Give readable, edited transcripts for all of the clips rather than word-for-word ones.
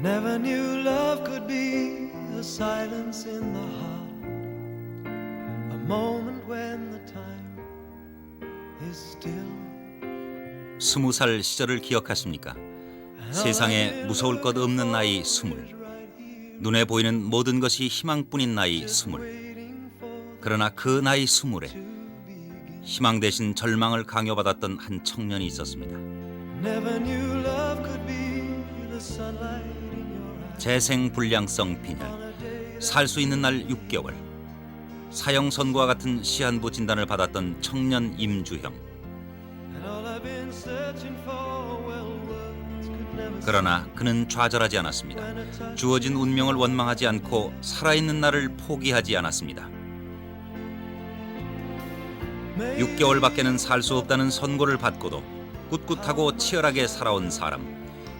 Never knew love could be a silence in the heart, a moment when the time is still. 20살 시절을 기억하십니까? 세상에 무서울 것 없는 나이 20. 눈에 보이는 모든 것이 희망뿐인 나이 20. 그러나 그 나이 20에 희망 대신 절망을 강요받았던 한 청년이 있었습니다. Never knew love could be the sunlight in your eyes. 재생불량성 빈혈, 살 수 있는 날 6개월, 사형 선고와 같은 시한부 진단을 받았던 청년 임주형. And all I've been searching for, well, words could never 그러나 그는 좌절하지 않았습니다. 주어진 운명을 원망하지 않고 살아있는 나를 포기하지 않았습니다. 6개월밖에는 살 수 없다는 선고를 받고도 꿋꿋하고 치열하게 살아온 사람.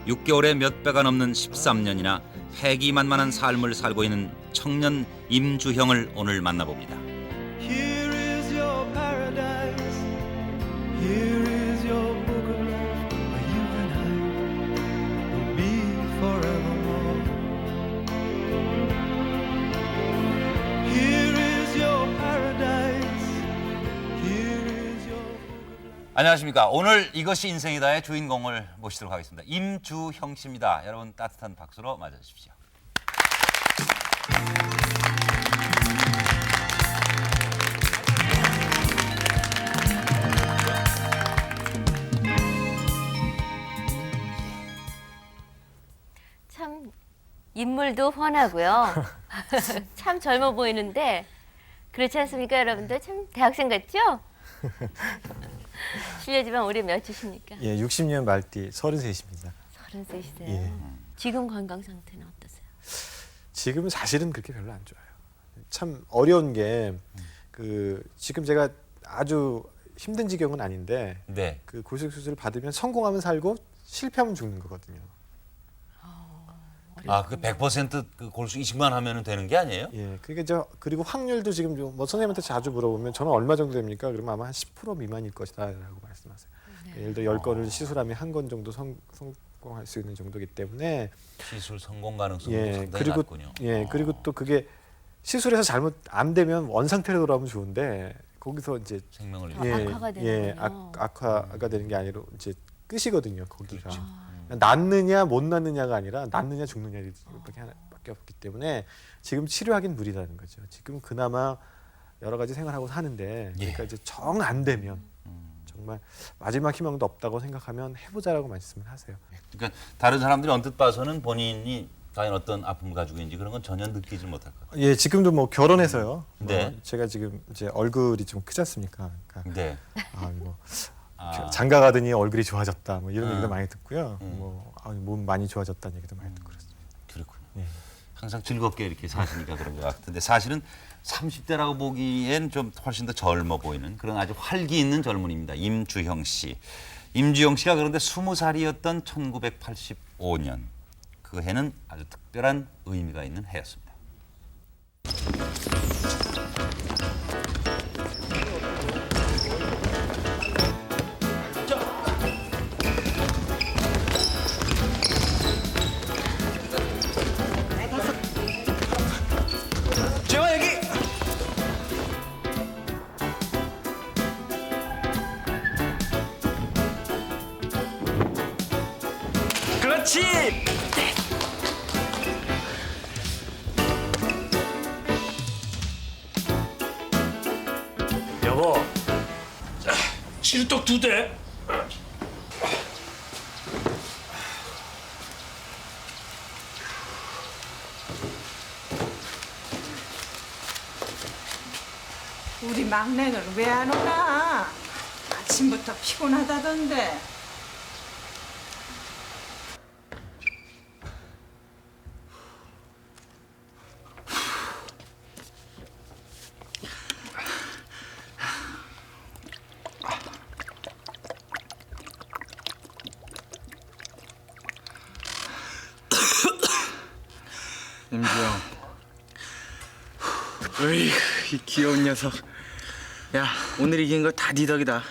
6개월에 몇 배가 넘는 13년이나 패기만만한 삶을 살고 있는 청년 임주형을 오늘 만나봅니다. Here is your paradise. Here is your book of life, where you and I will be forevermore. Here is your paradise. Here is your book of life. 안녕하십니까. 오늘 이것이 인생이다의 주인공을 모시도록 하겠습니다. 임주형 씨입니다. 여러분 따뜻한 박수로 맞아주십시오. 참 인물도 훤하고요. 참 젊어 보이는데 그렇지 않습니까, 여러분들? 참 대학생 같죠? 실례지만 올해 몇이십니까? 예, 60년 말띠 33입니다. 33이세요. 예. 지금 건강 상태는 어떠세요? 지금은 사실은 그렇게 별로 안 좋아요. 참 어려운 게 지금 제가 아주 힘든 지경은 아닌데 네. 그 골수 수술을 받으면 성공하면 살고 실패하면 죽는 거거든요. 아, 그 100% 골수 이식만 하면 되는 게 아니에요? 예, 그리고 확률도 지금 뭐 선생님한테 자주 물어보면 저는 얼마 정도 됩니까? 그러면 아마 한 10% 미만일 것이다라고 말씀하세요. 예를 들어 10건을 시술하면 한 건 정도 성공할 수 있는 정도이기 때문에 시술 성공 가능성이 예, 상당히 그리고 낮군요. 그리고 또 그게 시술해서 잘못 안 되면 원 상태로 돌아오면 좋은데 거기서 이제 생명을 아, 악화가 되는군요. 악화가 되는 게 아니라 이제 끝이거든요. 거기가 그렇죠. 낫느냐 못 낫느냐가 아니라 낫느냐 죽느냐 이렇게 하나밖에 없기 때문에 지금 치료하긴 무리라는 거죠. 지금 그나마 여러 가지 생활하고 사는데 그러니까 이제 정 안 되면 정말 마지막 희망도 없다고 생각하면 해보자라고 말씀을 하세요. 그러니까 다른 사람들이 언뜻 봐서는 본인이 과연 어떤 아픔을 가지고 있는지 그런 건 전혀 느끼지 못할 것 같아요. 예, 지금도 뭐 결혼해서요. 네. 뭐 제가 지금 이제 얼굴이 좀 크지 않습니까? 그러니까 네. 장가 가더니 얼굴이 좋아졌다. 뭐 이런 얘기도 많이 듣고요. 음. 몸 많이 좋아졌다는 얘기도 많이 듣고 그렇습니다. 그렇군요. 예. 항상 즐겁게 이렇게 사시니까 그런 것 같은데 사실은 30대라고 보기엔 좀 훨씬 더 젊어 보이는 그런 아주 활기 있는 젊은이입니다. 임주형 씨. 임주형 씨가 그런데 20살이었던 1985년. 그 해는 아주 특별한 의미가 있는 해였습니다. 재화 여기. 그렇지. 여보, 칠떡 2대. 우리 막내는 왜 안 오나? 아침부터 피곤하다던데. 임주영. 으이, 이 귀여운 녀석. 야, 오늘 이긴 거 다 네 덕이다.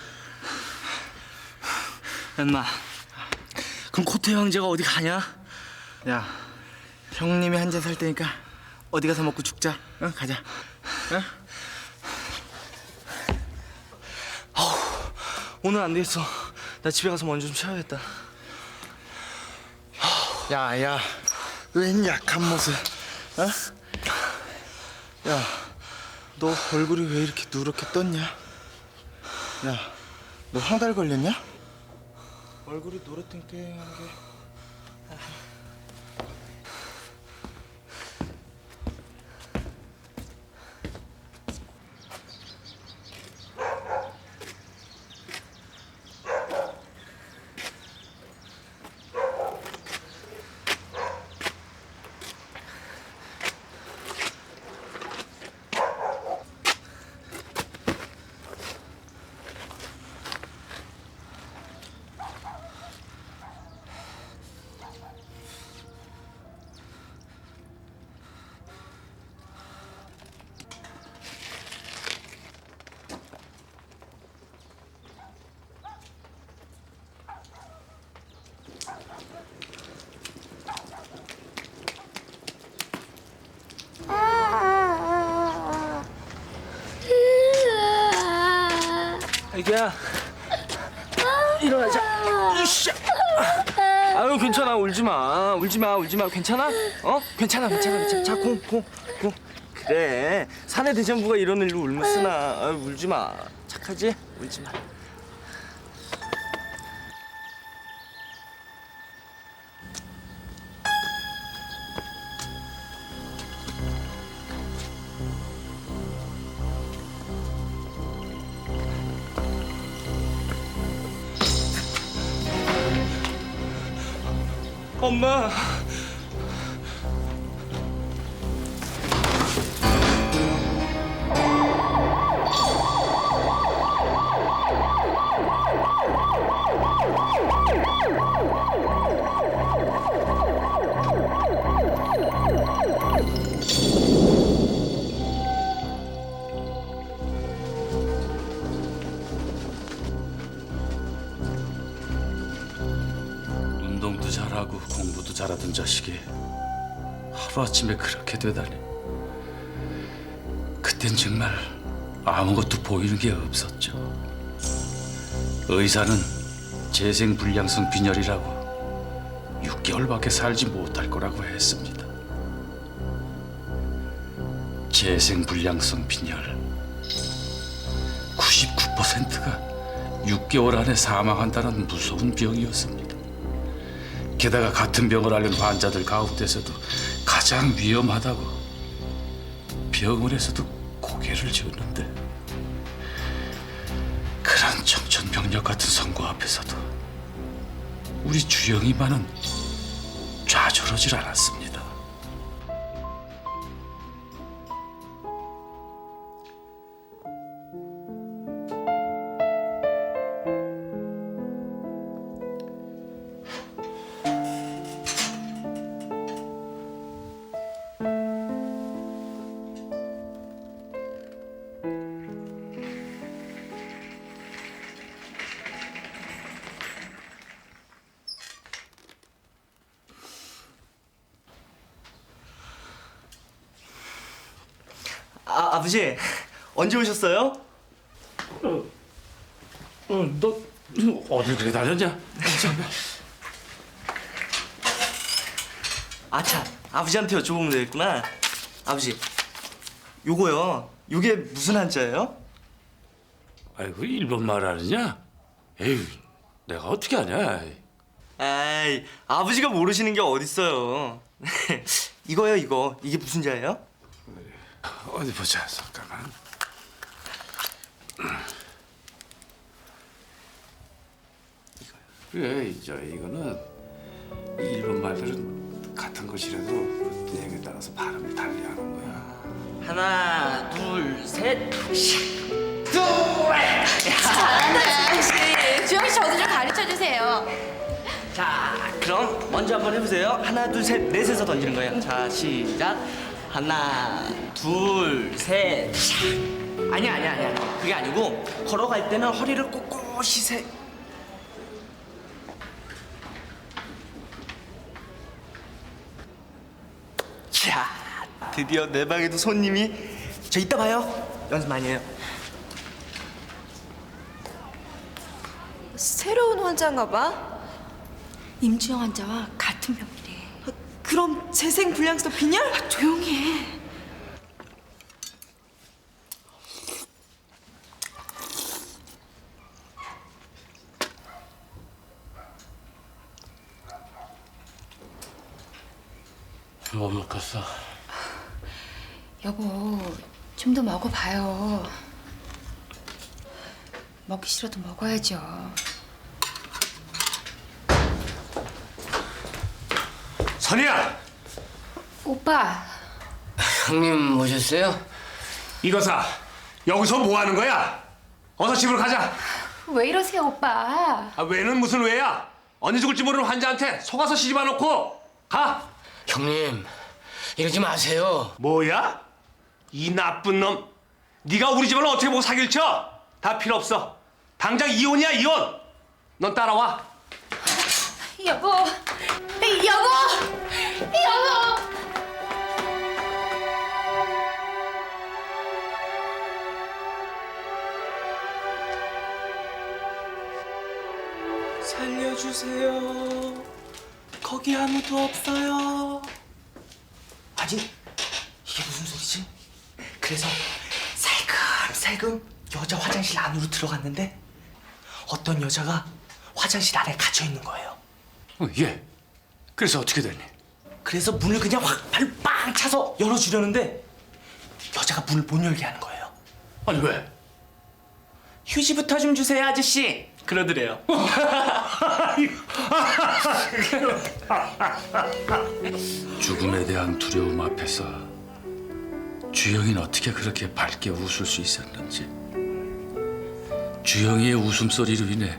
엄마, 그럼 코트 형제가 어디 가냐? 야, 형님이 한 잔 살 테니까 어디 가서 먹고 죽자. 응, 가자. 응? 오늘 안 되겠어. 나 집에 가서 먼저 좀 쉬어야겠다. 야, 웬 약한 모습? 어? 야, 너 얼굴이 왜 이렇게 누렇게 떴냐? 야, 너 황달 걸렸냐? 얼굴이 노릇땡땡한 게. 애기야, 일어나자. 으쌰. 아유, 괜찮아. 울지 마. 괜찮아? 어? 괜찮아. 자, 공. 그래. 사내 대장부가 이런 일로 울면 쓰나. 아유, 울지 마. 착하지? 울지 마. 엄마. 운동도 잘하고 공부도 잘하던 자식이 하루아침에 그렇게 되다니. 그땐 정말 아무것도 보이는 게 없었죠. 의사는 재생불량성 빈혈이라고 6개월밖에 살지 못할 거라고 했습니다. 재생불량성 빈혈 99%가 6개월 안에 사망한다는 무서운 병이었습니다. 게다가 같은 병을 앓는 환자들 가운데서도 가장 위험하다고 병원에서도 고개를 젓는데, 그런 청천벽력 같은 선고 앞에서도 우리 주영이만은 좌절하질 않았습니다. 아버지, 언제 오셨어요? 너 어딜 그래 다녔냐? 아차, 아버지한테 여쭤보면 되겠구나. 아버지, 요거요. 요게 무슨 한자예요? 아이고, 일본 말 아느냐? 에휴, 내가 어떻게 아냐? 에이, 아버지가 모르시는 게 어딨어요. 이거요, 이거. 이게 무슨 자예요? 어디 보자, 잠깐만. 그래, 이거는 이 일본 말들은 같은 것이라도 내용에 따라서 발음을 달리하는 거야. 하나, 둘, 셋. 주영 씨 저도 좀 가르쳐 주세요. 자, 그럼 먼저 한번 해보세요. 하나, 둘, 셋, 넷에서 던지는 거예요. 자, 시작. 하나, 둘, 셋. 아니야. 그게 아니고 걸어갈 때는 허리를 꼿꼿이 세. 이야, 드디어 내 방에도 손님이. 저 이따 봐요. 연습 많이 해요. 새로운 환자인가 봐. 임주영 환자와 같은 병이래. 그럼 재생 불량성 빈혈? 조용히 해. 못 먹겠어. 여보, 좀 더 먹어봐요. 먹기 싫어도 먹어야죠. 선이야! 오빠, 형님 오셨어요? 이거사, 여기서 뭐 하는 거야? 어서 집으로 가자. 왜 이러세요, 오빠? 아, 왜는 무슨 왜야? 언제 죽을지 모르는 환자한테 속아서 시집아 놓고 가. 형님 이러지 마세요. 뭐야? 이 나쁜 놈. 네가 우리 집을 어떻게 보고 사기를 쳐? 다 필요 없어. 당장 이혼이야, 이혼. 넌 따라와. 여보, 여보, 여보. 살려주세요. 거기 아무도 없어요. 아니, 이게 무슨 소리지? 그래서 살금살금 여자 화장실 안으로 들어갔는데 어떤 여자가 화장실 안에 갇혀 있는 거예요. 예. 그래서 어떻게 됐니? 그래서 문을 그냥 확 발로 빵 차서 열어주려는데 여자가 문을 못 열게 하는 거예요. 아니 왜? 휴지부터 좀 주세요, 아저씨. 그러더래요. 죽음에 대한 두려움 앞에서 주영이는 어떻게 그렇게 밝게 웃을 수 있었는지. 주영이의 웃음소리로 인해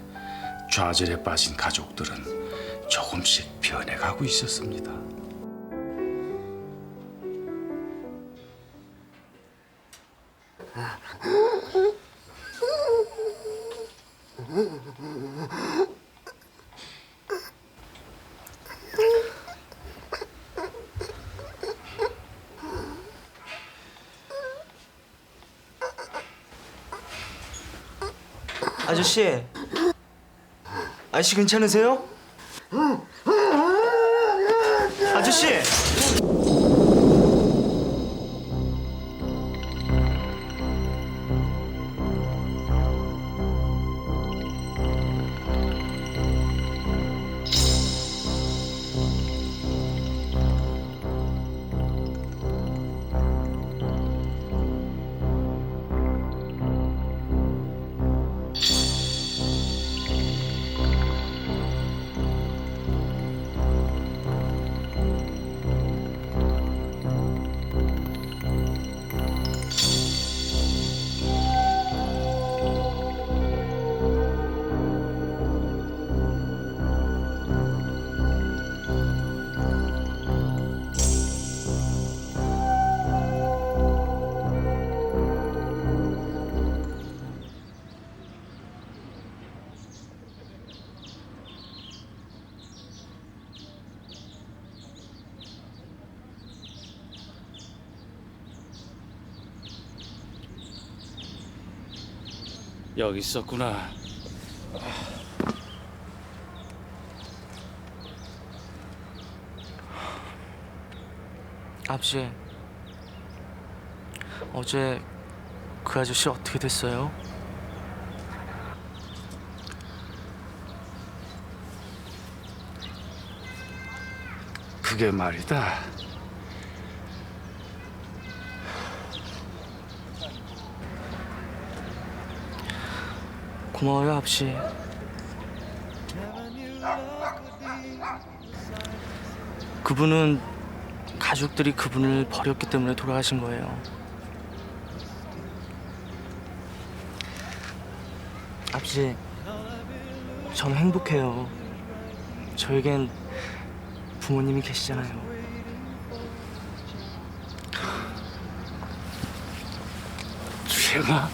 좌절에 빠진 가족들은 조금씩 변해가고 있었습니다. 아저씨 괜찮으세요? 아저씨. 여기 있었구나. 아버지, 어제 그 아저씨 어떻게 됐어요? 그게 말이다. 고마워요, 아버지. 그분은 가족들이 그분을 버렸기 때문에 돌아가신 거예요. 아버지, 저는 행복해요. 저에겐 부모님이 계시잖아요. 주영아.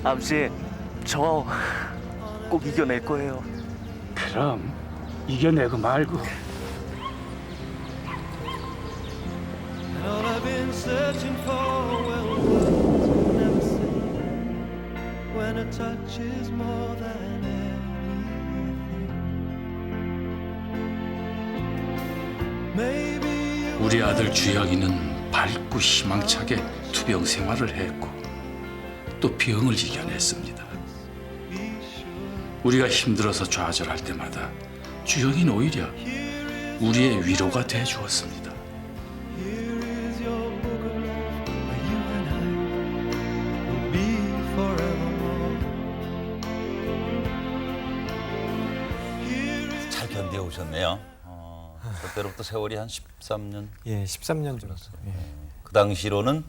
아버지, 저 꼭 이겨낼 거예요. 그럼 이겨내고 말고. And all I've been searching for, well, words never say. When a touch is more than anything. Maybe you 우리 아들 주영이는 밝고 희망차게 투병 생활을 했고 또 병을 이겨냈습니다. 우리가 힘들어서 좌절할 때마다 주영이는 오히려 우리의 위로가 돼 주었습니다. here is your book of love, where you and I will be forevermore. Here is 잘 견뎌 오셨네요. 그때로부터 세월이 한 13년. 예, 13년 정도. 예. 그 당시로는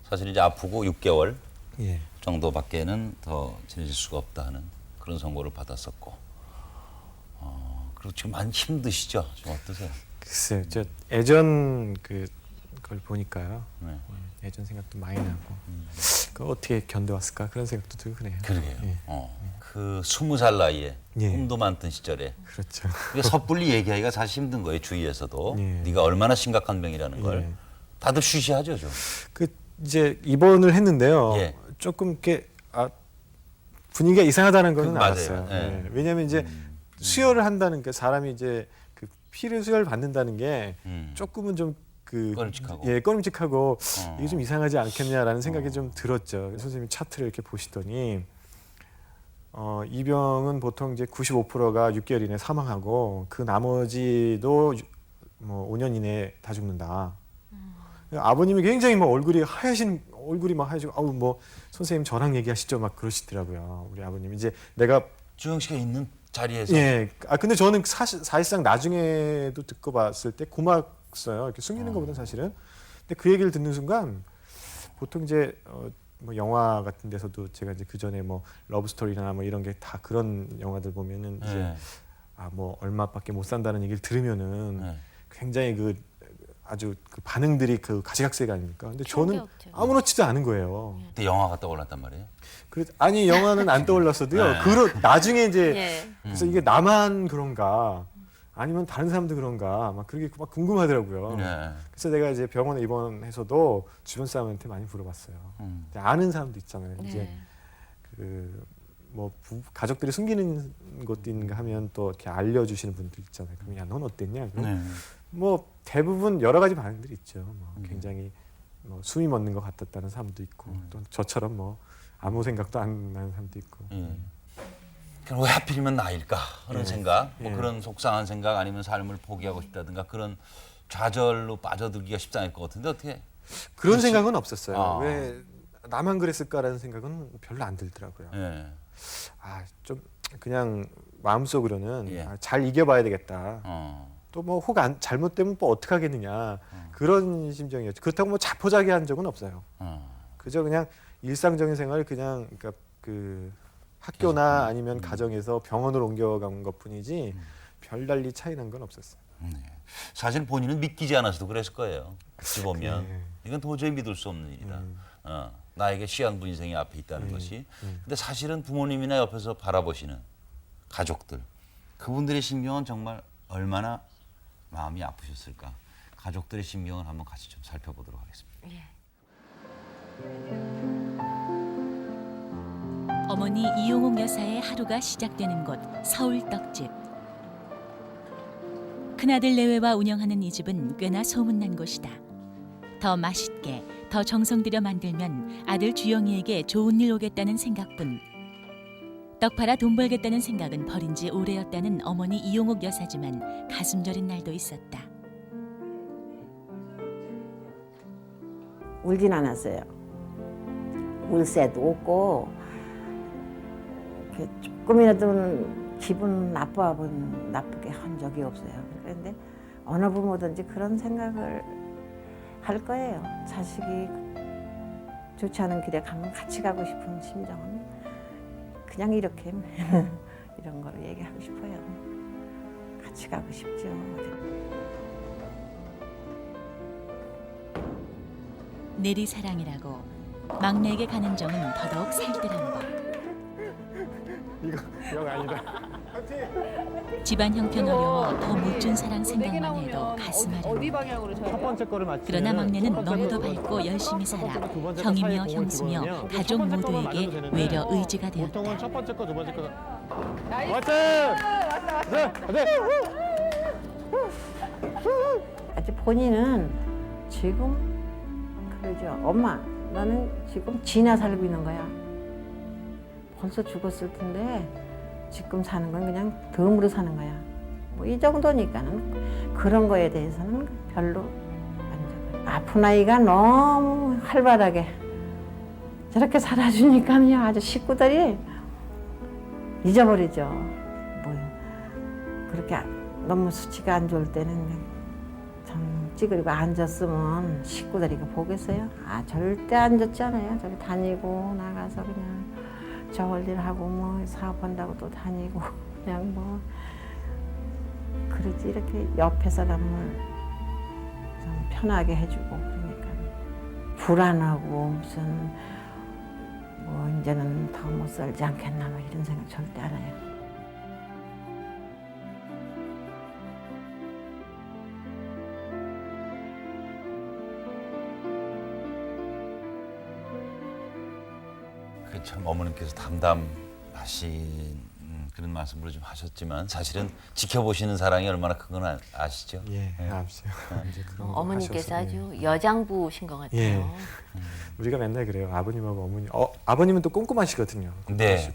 사실 이제 아프고 6개월 예. 정도밖에는 더 지내실 수가 없다 하는 그런 선고를 받았었고. 그리고 지금 많이 힘드시죠? 좀 어떠세요? 글쎄요, 저 예전 그걸 보니까요. 네. 예전 생각도 많이 나고 그 어떻게 견뎌왔을까 그런 생각도 들고 그래요. 그러게요. 예. 그 20살 나이에 예. 꿈도 많던 시절에 그렇죠. 이게 섣불리 얘기하기가 사실 힘든 거예요. 주위에서도 예. 네가 얼마나 심각한 병이라는 걸 예. 다들 쉬쉬하죠, 좀. 그 이제 입원을 했는데요. 예. 조금 이렇게 분위기가 이상하다는 거는 맞아요. 알았어요. 예. 예. 왜냐하면 이제 수혈을 한다는 게 사람이 이제 그 피를 수혈 받는다는 게 조금은 좀 꺼림칙하고. 예, 꺼림칙하고 이게 좀 이상하지 않겠냐라는 생각이 좀 들었죠. 선생님 차트를 이렇게 보시더니 이 병은 보통 이제 95%가 6개월 이내에 사망하고 그 나머지도 뭐 5년 이내에 다 죽는다. 아버님이 굉장히 뭐 얼굴이 막 하얘지고 아우 뭐 선생님 저랑 얘기하시죠 막 그러시더라고요. 우리 아버님 이제 내가 주영 씨가 있는 자리에서. 예. 근데 저는 사실상 나중에도 듣고 봤을 때 고맙어요. 이렇게 숨기는 것보다 사실은. 근데 그 얘기를 듣는 순간 보통 이제 뭐 영화 같은 데서도 제가 이제 그 전에 뭐 러브 스토리나 뭐 이런 게 다 그런 영화들 보면은 이제 뭐 얼마밖에 못 산다는 얘기를 들으면은 굉장히 아주 그 반응들이 그 가시각색 아닙니까? 근데 저는 아무렇지도 않은 거예요. 그때 영화가 떠올랐단 말이에요. 아니 영화는 안 떠올랐어도요. 나중에 이제 예. 그래서 이게 나만 그런가 아니면 다른 사람도 그런가 막 그렇게 막 궁금하더라고요. 그래서 내가 이제 병원에 입원해서도 주변 사람한테 많이 물어봤어요. 아는 사람도 있잖아요. 이제 뭐 가족들이 숨기는 것도 있는가 하면 또 이렇게 알려주시는 분들 있잖아요. 그럼 야 넌 어땠냐? 뭐 대부분 여러 가지 반응들이 있죠. 뭐 굉장히 뭐 숨이 멎는 것 같았다는 사람도 있고 또 저처럼 뭐 아무 생각도 안 나는 사람도 있고. 그럼 왜 하필이면 나일까 하는 생각, 뭐 그런 속상한 생각 아니면 삶을 포기하고 싶다든가 그런 좌절로 빠져들기가 쉽지 않을 것 같은데 어떻게? 그런 생각은 없었어요. 왜 나만 그랬을까라는 생각은 별로 안 들더라고요. 좀 그냥 마음속으로는 잘 이겨봐야 되겠다. 또 뭐 혹 잘못되면 뭐 어떻게 하겠느냐 그런 심정이었죠. 그렇다고 뭐 자포자기한 적은 없어요. 그저 그냥 일상적인 생활을 그냥 그러니까 그 학교나 아니면 가정에서 병원으로 옮겨간 것뿐이지 별달리 차이 난 건 없었어요. 사실 본인은 믿기지 않아서도 그랬을 거예요. 어찌 보면 이건 도저히 믿을 수 없는 일이다. 나에게 시한부 인생이 앞에 있다는 것이. 근데 사실은 부모님이나 옆에서 바라보시는 가족들, 그분들의 심경은 정말 얼마나 마음이 아프셨을까. 가족들의 심경을 한번 같이 좀 살펴보도록 하겠습니다. 어머니 이용옥 여사의 하루가 시작되는 곳 서울 떡집. 큰아들 내외와 운영하는 이 집은 꽤나 소문난 곳이다. 더 맛있게, 더 정성 들여 만들면 아들 주영이에게 좋은 일 오겠다는 생각뿐. 떡 팔아 돈 벌겠다는 생각은 버린 지 오래였다는 어머니 이용옥 여사지만 가슴 저린 날도 있었다. 울진 않았어요. 울 새도 없고 조금이라도 기분 나쁘게 한 적이 없어요. 그런데 어느 부모든지 그런 생각을 할 거예요. 자식이 좋지 않은 길에 가면 같이 가고 싶은 심정은 그냥 이렇게 이런 거로 얘기하고 싶어요. 같이 가고 싶죠. 내리사랑이라고 막내에게 가는 정은 더더욱 살뜰한 법. 이거 아니다. 집안 형편 어려워 더 못 준 사랑 생각만 해도 가슴 아려. 첫 번째 거를 맞추면 그러나 막내는 너무도 밝고 열심히 살아 형이며 형수며 가족 모두에게 외려 의지가 되었다. 보통은 첫 번째 거, 두 번째 거. 왔다. 아직 본인은 지금 그러죠. 엄마, 나는 지금 지나 살고 있는 거야. 벌써 죽었을 텐데 지금 사는 건 그냥 덤으로 사는 거야. 뭐 이 정도니까는 그런 거에 대해서는 별로 안 적어요. 아픈 아이가 너무 활발하게 저렇게 살아주니까요. 아주 식구들이 잊어버리죠. 뭐 그렇게 너무 수치가 안 좋을 때는 참 찌그리고 앉았으면 식구들이 이거 보겠어요? 아 절대 앉았잖아요. 저기 다니고 나가서 그냥 저걸 일 하고 뭐 사업한다고 또 다니고 그냥 뭐 그러지 이렇게 옆에 사람을 좀 편하게 해주고 그러니까 불안하고 무슨 뭐 이제는 더 못 살지 않겠나 뭐 이런 생각 절대 안 해요. 참 어머님께서 담담하신 그런 말씀을 좀 하셨지만 사실은 지켜보시는 사랑이 얼마나 큰 건 아시죠? 예, 아시죠. 이제 그런 거 어머님께서 하셔서, 아주 예. 여장부신 것 같아요. 예. 우리가 맨날 그래요. 아버님하고 어머니. 아버님은 또 꼼꼼하시거든요. 네.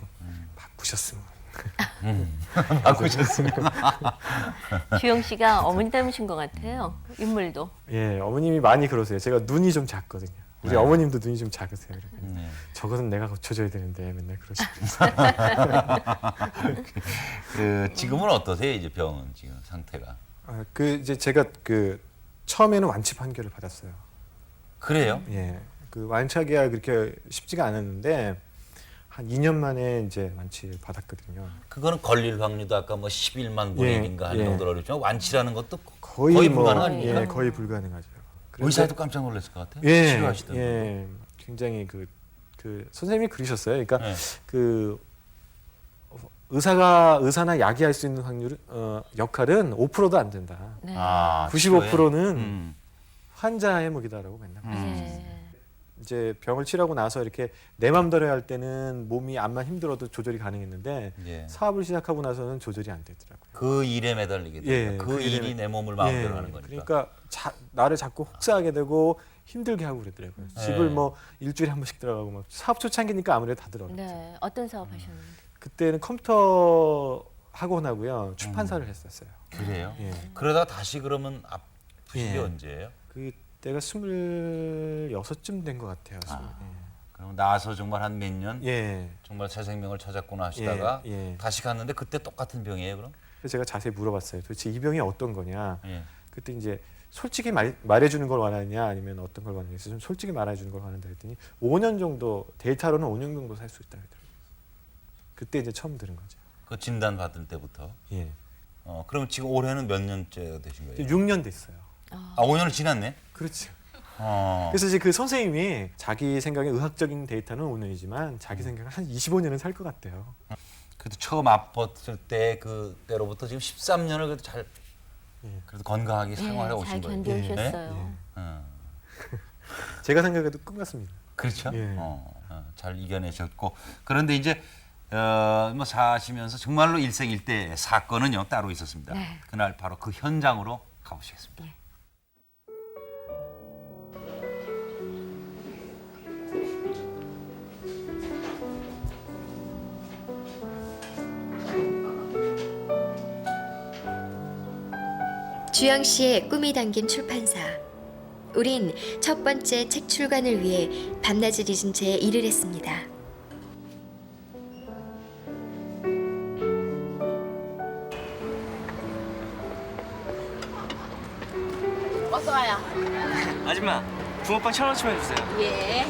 바꾸셨으면. 바꾸셨으면. 주영 씨가 어머니 닮으신 것 같아요. 인물도. 예, 어머님이 많이 그러세요. 제가 눈이 좀 작거든요. 우리 네. 어머님도 눈이 좀 작으세요. 저것은 내가 고쳐줘야 되는데 맨날 그러시면서. 지금은 어떠세요? 이제 병은 지금 상태가? 이제 제가 처음에는 완치 판결을 받았어요. 그래요? 예, 완치하기가 그렇게 쉽지가 않았는데 한 2년 만에 이제 완치를 받았거든요. 그거는 걸릴 확률도 아까 뭐 11만 분의 1인가 하는 정도로 어렵지만 완치라는 것도 거의 불가능하니까. 예, 거의 불가능하죠. 의사도 깜짝 놀랐을 것 같아요. 예, 치료하시던 예, 굉장히 선생님이 그러셨어요. 그러니까 의사나 약이 할 수 있는 확률은 역할은 5%도 안 된다. 네. 95%는 환자의 몫이다라고 맨날. 이제 병을 치료하고 나서 이렇게 내 맘대로 할 때는 몸이 암만 힘들어도 조절이 가능했는데 사업을 시작하고 나서는 조절이 안 되더라고요. 그 일에 매달리게 돼요. 그 일이 내 몸을 마음대로 하는 거니까. 그러니까 나를 자꾸 혹사하게 되고 힘들게 하고 그러더라고요. 집을 뭐 일주일에 한 번씩 들어가고 막 사업 초창기니까 아무래도 다 들어가죠. 네, 어떤 사업 하셨는데? 그때는 컴퓨터 학원하고요 출판사를 했었어요. 그래요? 예. 그러다 다시 그러면 아프신 게 언제예요? 그때가 26쯤 된 것 같아요. 그럼 나서 정말 한 몇 년 예. 정말 새 생명을 찾았구나 하시다가 예. 다시 갔는데 그때 똑같은 병이에요, 그럼? 그래서 제가 자세히 물어봤어요. 도대체 이 병이 어떤 거냐. 예. 그때 이제 솔직히 말해주는 걸 원하느냐 아니면 어떤 걸 원하느냐. 좀 솔직히 말해주는 걸 원한다 했더니 5년 정도 데이터로는 5년 정도 살 수 있다 그러더라고요. 그때 이제 처음 들은 거죠. 그 진단 받을 때부터. 예. 그럼 지금 올해는 몇 년째 되신 거예요? 6년 됐어요. 5년을 지났네. 그렇죠. 어. 그래서 이제 그 선생님이 자기 생각에 의학적인 데이터는 5년이지만 자기 생각은 한 25년은 살 것 같대요. 그래도 처음 아팠을 때 그때로부터 지금 13년을 그래도 잘 그래도 건강하게 생활해 오신 거예요. 잘 견뎌오셨어요. 제가 생각해도 끝났습니다. 그렇죠. 예. 잘 이겨내셨고 그런데 이제 뭐 사시면서 정말로 일생일대 사건은요 따로 있었습니다. 네. 그날 바로 그 현장으로 가보시겠습니다. 예. 주영 씨의 꿈이 담긴 출판사. 우린 첫 번째 책 출간을 위해 밤낮을 잊은 채 일을 했습니다. 어서 와요. 아줌마, 붕어빵 1,000원치만 주세요. 예.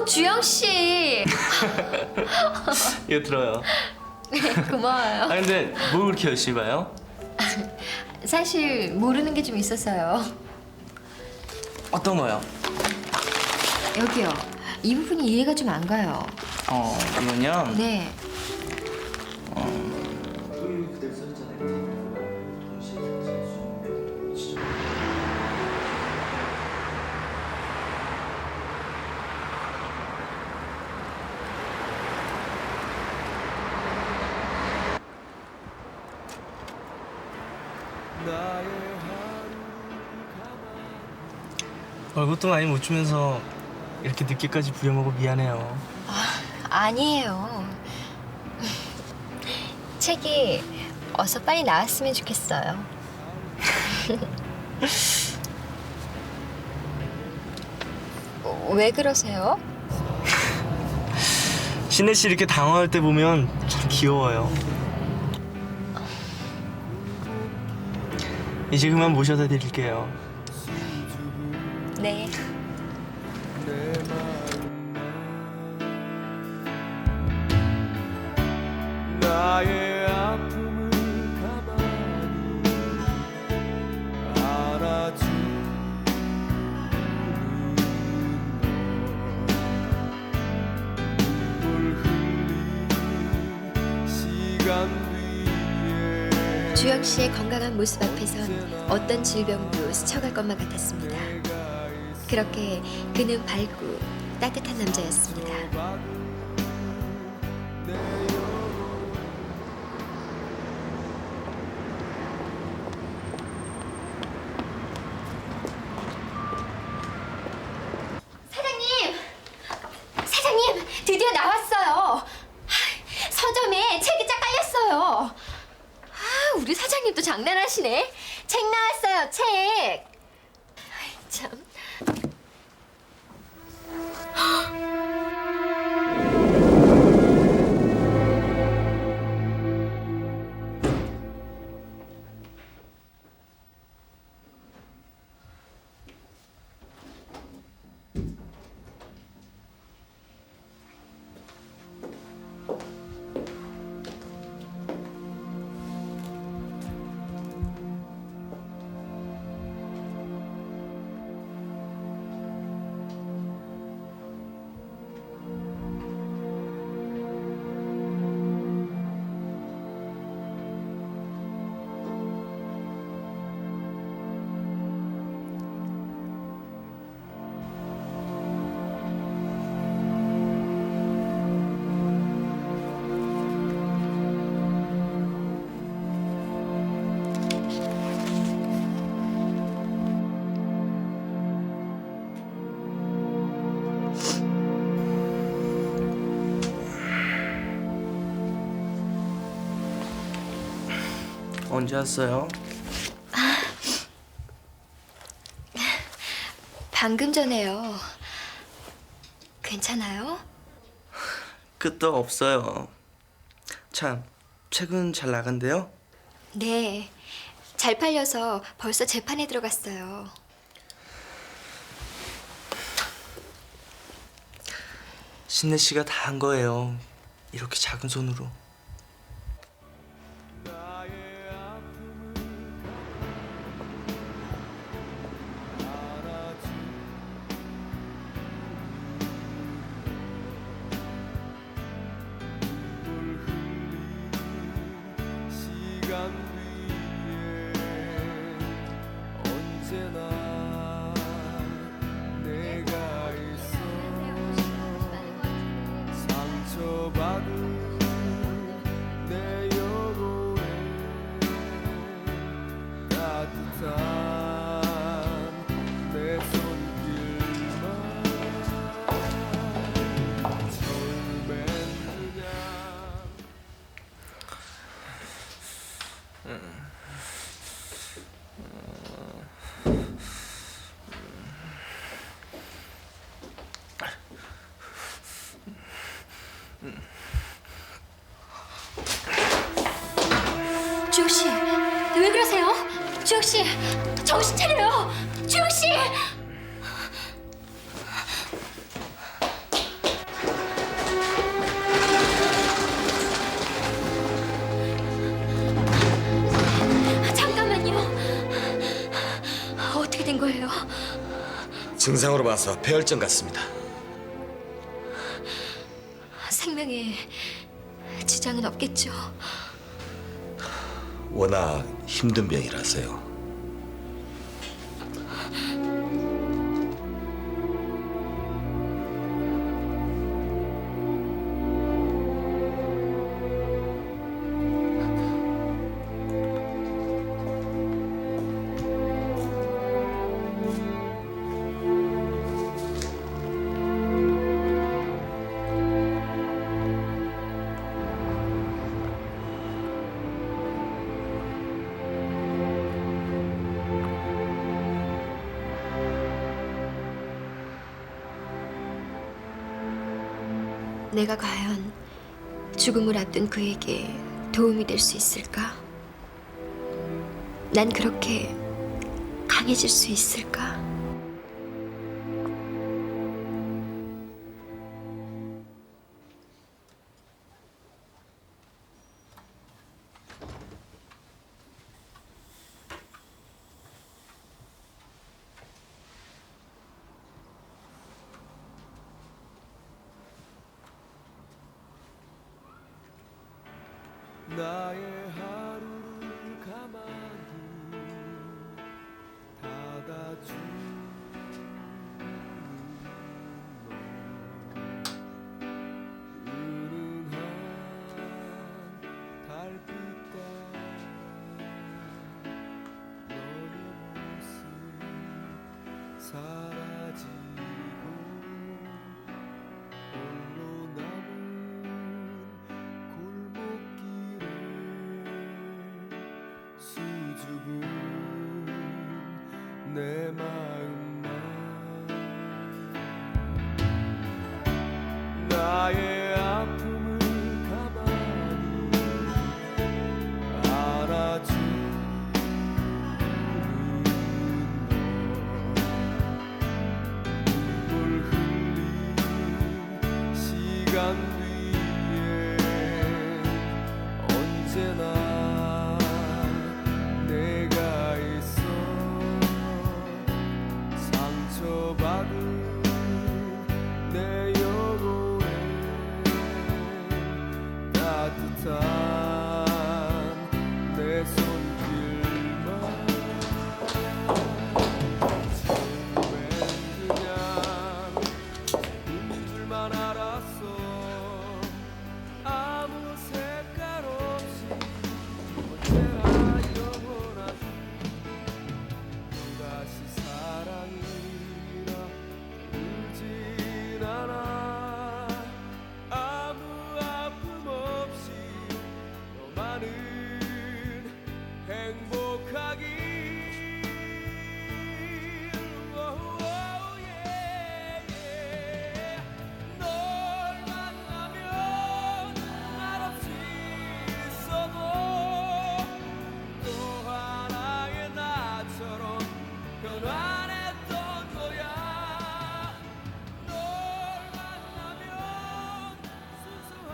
주영 씨. 이거 들어요. 네, 고마워요. 아 근데 뭘 그렇게 열심히 봐요? 사실 모르는 게 좀 있어서요. 어떤 거요? 여기요. 이 부분이 이해가 좀 안 가요. 이건요? 네. 월급도 많이 못 주면서 이렇게 늦게까지 부려먹어 미안해요. 아니에요. 책이 어서 빨리 나왔으면 좋겠어요. 왜 그러세요? 신혜 씨 이렇게 당황할 때 보면 참 귀여워요. 이제 그만 모셔다 드릴게요. 네. 나의 아픔을 가만히 알아주는 눈물 흘린 시간 뒤에 주영 씨의 건강한 모습 앞에선 어떤 질병도 스쳐갈 것만 같았습니다. 그렇게 그는 밝고 따뜻한 남자였습니다. 사장님, 드디어 나왔어요. 서점에 책이 쫙 깔렸어요. 우리 사장님도 장난하시네. 책 나왔어요, 책. 참. 언제 왔어요? 방금 전에요. 괜찮아요? 끝도 없어요. 참, 책은 잘 나간대요? 네. 잘 팔려서 벌써 재판에 들어갔어요. 신혜 씨가 다 한 거예요. 이렇게 작은 손으로. 시간 위에 언제나 내가 있어 상처받은 내 영혼에 따뜻한 내 손길만 처음엔 그냥 주영 씨, 왜 그러세요? 주영 씨, 정신 차려요. 주영 씨. 증상으로 봐서 폐혈증 같습니다. 생명에 지장은 없겠죠? 워낙 힘든 병이라서요. 내가 과연 죽음을 앞둔 그에게 도움이 될 수 있을까? 난 그렇게 강해질 수 있을까? 나의 하루를 가만히 닫아주는 너 은은한 달빛 따라 너의 모습 사라지고 홀로 남은 골목길을 수줍은 내 마음만 나의 아픔을 가만히 알아주는 너 눈물 흘린 시간 뒤에 언제나 내가 있어 상처받은 내 영혼에 따뜻한 내 손길만 처음엔 그냥 꿈인 줄만 알았어 아무 색깔 없이 언제나 영원하지 또다시 사랑이라 울진 않아 아무 아픔 없이 너만은 행복하길 널 만나면 말없이 있어도 또 하나의 나처럼 변환했던 거야 널 만나면 순수한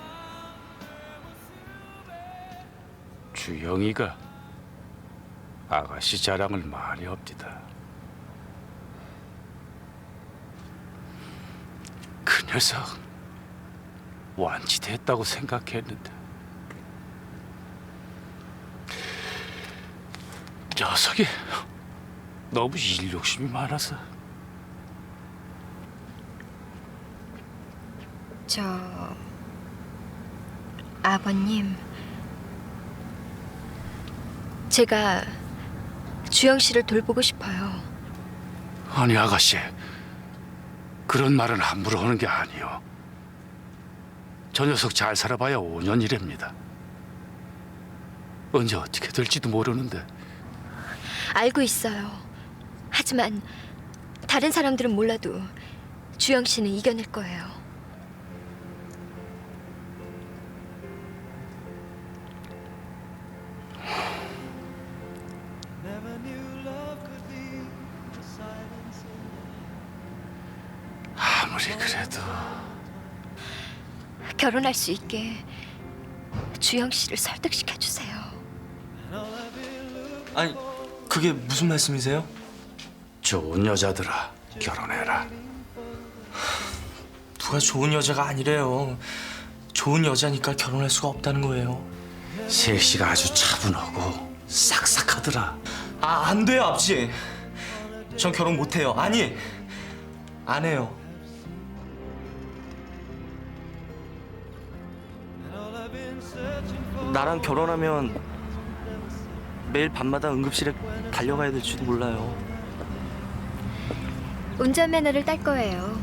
내 모습에 주영이가 아가씨 자랑을 많이 합디다. 그 녀석 완치됐다고 생각했는데 녀석이 너무 일 욕심이 많아서. 저 아버님, 제가 주영 씨를 돌보고 싶어요. 아니 아가씨, 그런 말은 함부로 하는 게 아니요. 저 녀석 잘 살아봐야 5년이랍니다. 언제 어떻게 될지도 모르는데. 알고 있어요. 하지만 다른 사람들은 몰라도 주영 씨는 이겨낼 거예요. 아무리 그래도 결혼할 수 있게 주영 씨를 설득시켜 주세요. 아니, 그게 무슨 말씀이세요? 좋은 여자들아 결혼해라. 누가 좋은 여자가 아니래요. 좋은 여자니까 결혼할 수가 없다는 거예요. 셋이가 아주 차분하고 싹싹하더라. 안 돼요, 아버지. 전 결혼 못 해요. 아니, 안 해요. 나랑 결혼하면 매일 밤마다 응급실에 달려가야 될지도 몰라요. 운전면허를 딸 거예요.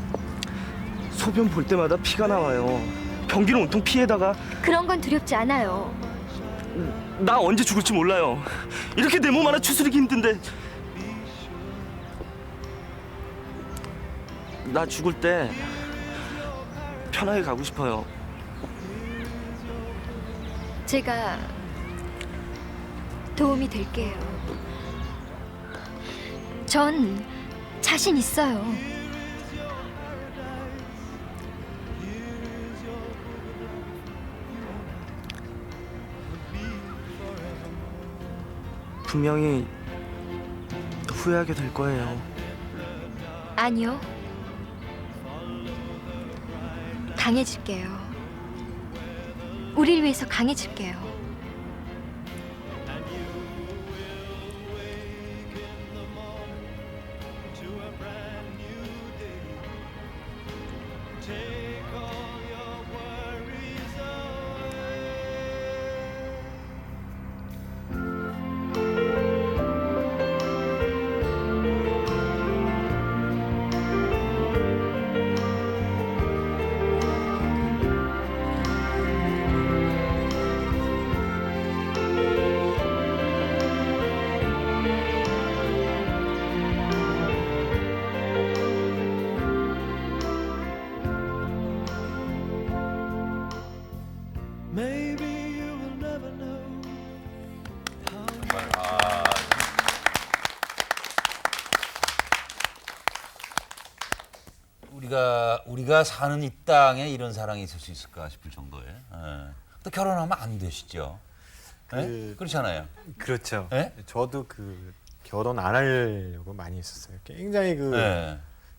소변 볼 때마다 피가 나와요. 변기는 온통 피에다가. 그런 건 두렵지 않아요. 나 언제 죽을지 몰라요. 이렇게 내 몸 하나 추스르기 힘든데. 나 죽을 때 편하게 가고 싶어요. 제가 도움이 될게요. 전 자신 있어요. 분명히 후회하게 될 거예요. 아니요. 강해질게요. 우리를 위해서 강해질게요. Maybe you will never know. 우리가 사는 이 땅에 이런 사랑이 있을 수 있을까 싶을 정도의. 또 결혼하면 안 되시죠? 그렇잖아요. 그렇죠. 예? 저도 그 결혼 안 하려고 많이 했었어요. 굉장히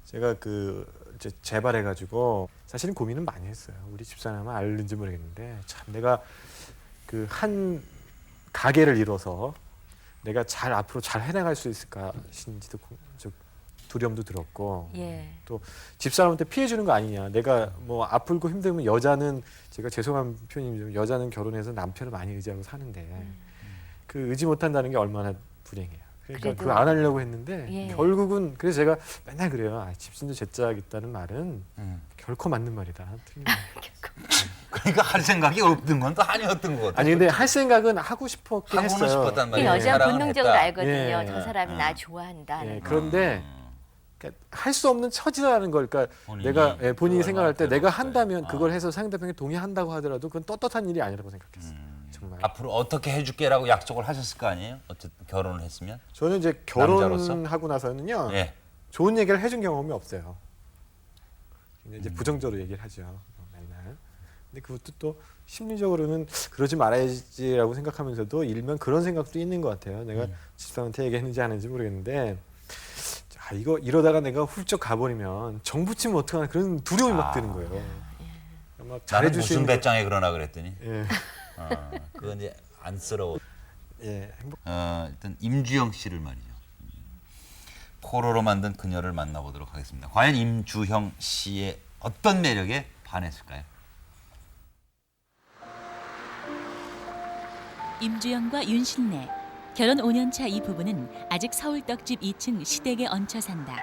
제가 이제 재발해가지고 사실은 고민은 많이 했어요. 우리 집사람은 알는지 모르겠는데 참 내가 그 한 가게를 이뤄서 내가 앞으로 잘 해나갈 수 있을까 신지도 두려움도 들었고 또 집사람한테 피해 주는 거 아니냐. 내가 뭐 아프고 힘들면 여자는 제가 죄송한 표현이지만 여자는 결혼해서 남편을 많이 의지하고 사는데 그 의지 못한다는 게 얼마나 불행해요. 그러니까 그거 안 하려고 했는데 결국은 그래서 제가 맨날 그래요. 집신도 제짝 있다는 말은 결코 맞는 말이다. 틀린 말. 그러니까 할 생각이 없던 건 또 아니었던 것 같아요. 아니 근데 할 생각은 하고 싶었긴 했어요. 하고는 싶었단 말이에요. 여자 본능적으로 했다. 알거든요. 저 사람이 나 좋아한다. 그런데 할 수 없는 처지라는 걸, 그러니까 내가 본인이 생각할 때 내가 한다면 그걸 해서 상대방이 동의한다고 하더라도 그건 떳떳한 일이 아니라고 생각했어요. 정말. 앞으로 어떻게 해줄게라고 약속을 하셨을 거 아니에요? 어쨌든 결혼을 했으면. 저는 이제 결혼하고 나서는요. 좋은 얘기를 해준 경험이 없어요. 이제 부정적으로 얘기를 하죠. 맨날. 근데 그것도 또 심리적으로는 그러지 말아야지라고 생각하면서도 일면 그런 생각도 있는 것 같아요. 내가 집사람한테 얘기했는지 안 했는지 모르겠는데 이거 이러다가 내가 훌쩍 가버리면 정 붙이면 어떡하나 그런 두려움이 막 드는 거예요. 막 잘해주시는 무슨 배짱에 그러나 그랬더니 그건 이제 안쓰러워. 일단 임주영 씨를 말이죠. 포로로 만든 그녀를 만나보도록 하겠습니다. 과연 임주형 씨의 어떤 매력에 반했을까요? 임주영과 윤신래 결혼 5년 차 이 부부는 아직 서울 떡집 2층 시댁에 얹혀 산다.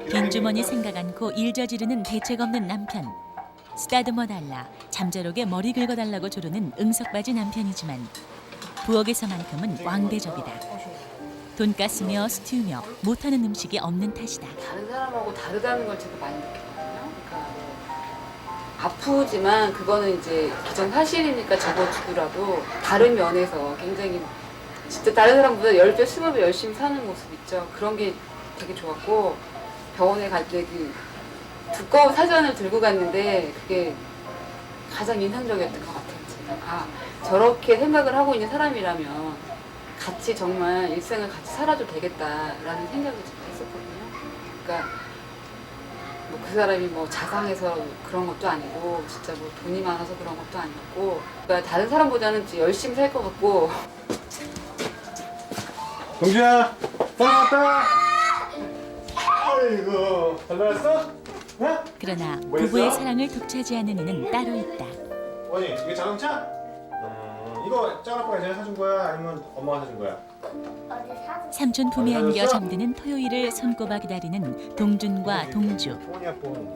빈 주머니 생각 않고 일 저지르는 대책 없는 남편. 쓰다듬어 달라, 잠자록에 머리 긁어달라고 조르는 응석바지 남편이지만 부엌에서만큼은 왕대접이다. 돈가스며 스튜며 못하는 음식이 없는 탓이다. 다른 사람하고 다르다는 걸 제가 많이 느꼈거든요. 그러니까 아프지만 그거는 이제 기정사실이니까 접어주더라도 다른 면에서 굉장히 진짜 다른 사람보다 10배, 20배 열심히 사는 모습 있죠. 그런 게 되게 좋았고 병원에 갈 때 그 두꺼운 사전을 들고 갔는데 그게 가장 인상적이었던 것 같아요. 제가 저렇게 생각을 하고 있는 사람이라면 같이 정말 일생을 같이 살아도 되겠다라는 생각을 했었거든요. 그러니까 뭐 그 사람이 뭐 자상해서 그런 것도 아니고 진짜 뭐 돈이 많아서 그런 것도 아니었고 그러니까 다른 사람보다는 열심히 살 것 같고. 동주야, 사랑 왔다. 아이고, 잘 나왔어? 응? 그러나 뭐 부부의 했어? 사랑을 독차지하는 이는 따로 있다. 원이, 이게 자동차? 이거 짱아빠가 전에 사준 거야? 아니면 엄마가 사준 거야? 삼촌 품에 어디 안겨 가셨어? 잠드는 토요일을 손꼽아 기다리는 동준과 동주.